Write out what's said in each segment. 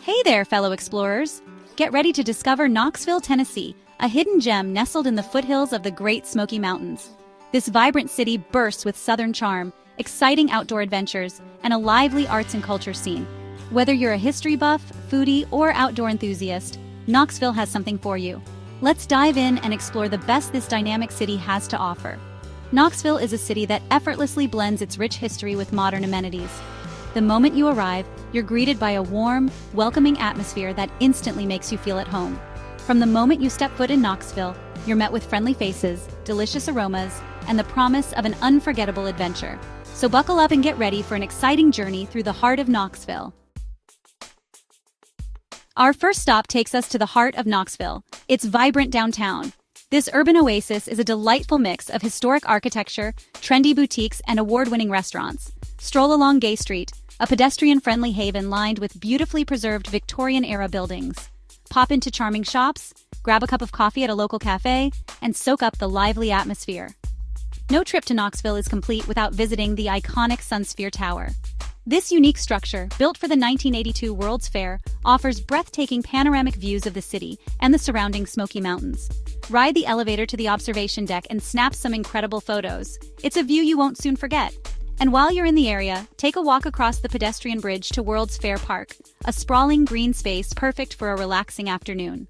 Hey there, fellow explorers! Get ready to discover Knoxville, Tennessee, a hidden gem nestled in the foothills of the Great Smoky Mountains. This vibrant city bursts with southern charm, exciting outdoor adventures, and a lively arts and culture scene. Whether you're a history buff, foodie, or outdoor enthusiast, Knoxville has something for you. Let's dive in and explore the best this dynamic city has to offer. Knoxville is a city that effortlessly blends its rich history with modern amenities. The moment you arrive, you're greeted by a warm, welcoming atmosphere that instantly makes you feel at home. From the moment you step foot in Knoxville, you're met with friendly faces, delicious aromas, and the promise of an unforgettable adventure. So buckle up and get ready for an exciting journey through the heart of Knoxville. Our first stop takes us to the heart of Knoxville, its vibrant downtown. This urban oasis is a delightful mix of historic architecture, trendy boutiques, and award-winning restaurants. Stroll along Gay Street, a pedestrian-friendly haven lined with beautifully preserved Victorian-era buildings. Pop into charming shops, grab a cup of coffee at a local cafe, and soak up the lively atmosphere. No trip to Knoxville is complete without visiting the iconic Sunsphere Tower. This unique structure, built for the 1982 World's Fair, offers breathtaking panoramic views of the city and the surrounding Smoky Mountains. Ride the elevator to the observation deck and snap some incredible photos. It's a view you won't soon forget. And while you're in the area, take a walk across the pedestrian bridge to World's Fair Park, a sprawling green space perfect for a relaxing afternoon.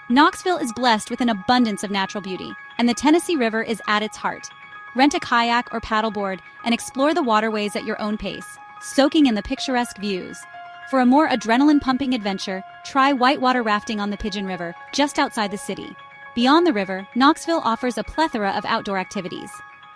Knoxville is blessed with an abundance of natural beauty, and the Tennessee River is at its heart. Rent a kayak or paddleboard and explore the waterways at your own pace, soaking in the picturesque views. For a more adrenaline-pumping adventure, try whitewater rafting on the Pigeon River, just outside the city. Beyond the river, Knoxville offers a plethora of outdoor activities.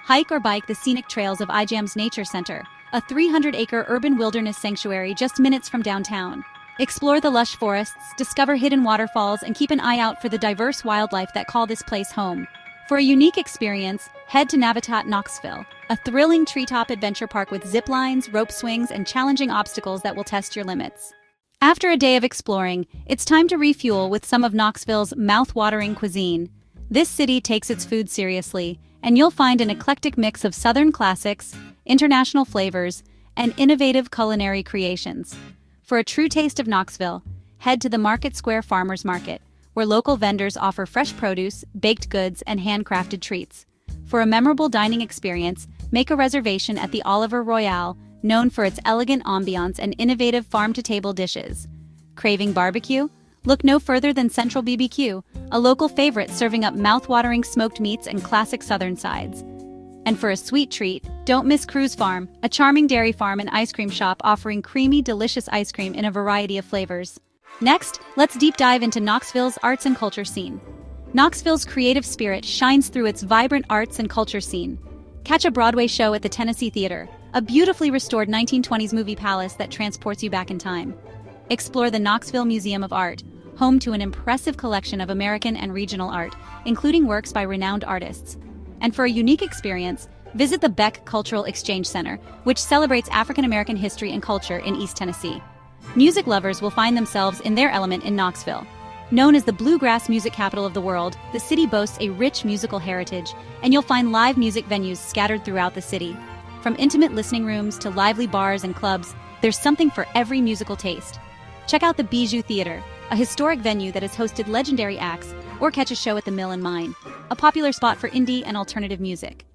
Hike or bike the scenic trails of iJam's Nature Center, a 300-acre urban wilderness sanctuary just minutes from downtown. Explore the lush forests, discover hidden waterfalls, and keep an eye out for the diverse wildlife that call this place home. For a unique experience, head to Navitat Knoxville, a thrilling treetop adventure park with zip lines, rope swings, and challenging obstacles that will test your limits. After a day of exploring, it's time to refuel with some of Knoxville's mouth-watering cuisine. This city takes its food seriously, and you'll find an eclectic mix of Southern classics, international flavors, and innovative culinary creations. For a true taste of Knoxville, head to the Market Square Farmers Market, where local vendors offer fresh produce, baked goods, and handcrafted treats. For a memorable dining experience, make a reservation at the Oliver Royale, known for its elegant ambiance and innovative farm-to-table dishes. Craving barbecue? Look no further than Central BBQ, a local favorite serving up mouth-watering smoked meats and classic Southern sides. And for a sweet treat, don't miss Cruz Farm, a charming dairy farm and ice cream shop offering creamy, delicious ice cream in a variety of flavors. Next, let's deep dive into Knoxville's arts and culture scene. Knoxville's creative spirit shines through its vibrant arts and culture scene. Catch a Broadway show at the Tennessee Theater, a beautifully restored 1920s movie palace that transports you back in time. Explore the Knoxville Museum of Art, home to an impressive collection of American and regional art, including works by renowned artists. And for a unique experience, visit the Beck Cultural Exchange Center, which celebrates African American history and culture in East Tennessee. Music lovers will find themselves in their element in Knoxville. Known as the bluegrass music capital of the world, the city boasts a rich musical heritage, and you'll find live music venues scattered throughout the city. From intimate listening rooms to lively bars and clubs, there's something for every musical taste. Check out the Bijou Theater, a historic venue that has hosted legendary acts, or catch a show at the Mill and Mine, a popular spot for indie and alternative music.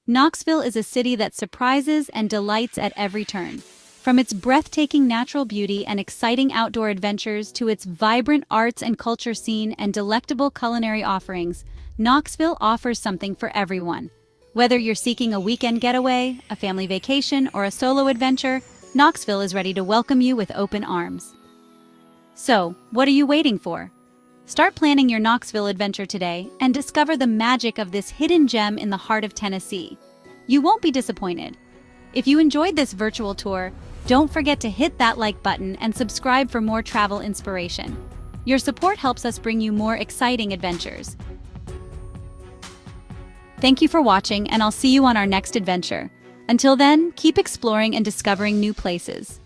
Knoxville is a city that surprises and delights at every turn. From its breathtaking natural beauty and exciting outdoor adventures to its vibrant arts and culture scene and delectable culinary offerings, Knoxville offers something for everyone. Whether you're seeking a weekend getaway, a family vacation, or a solo adventure, Knoxville is ready to welcome you with open arms. So, what are you waiting for? Start planning your Knoxville adventure today and discover the magic of this hidden gem in the heart of Tennessee. You won't be disappointed. If you enjoyed this virtual tour, don't forget to hit that like button and subscribe for more travel inspiration. Your support helps us bring you more exciting adventures. Thank you for watching, and I'll see you on our next adventure. Until then, keep exploring and discovering new places.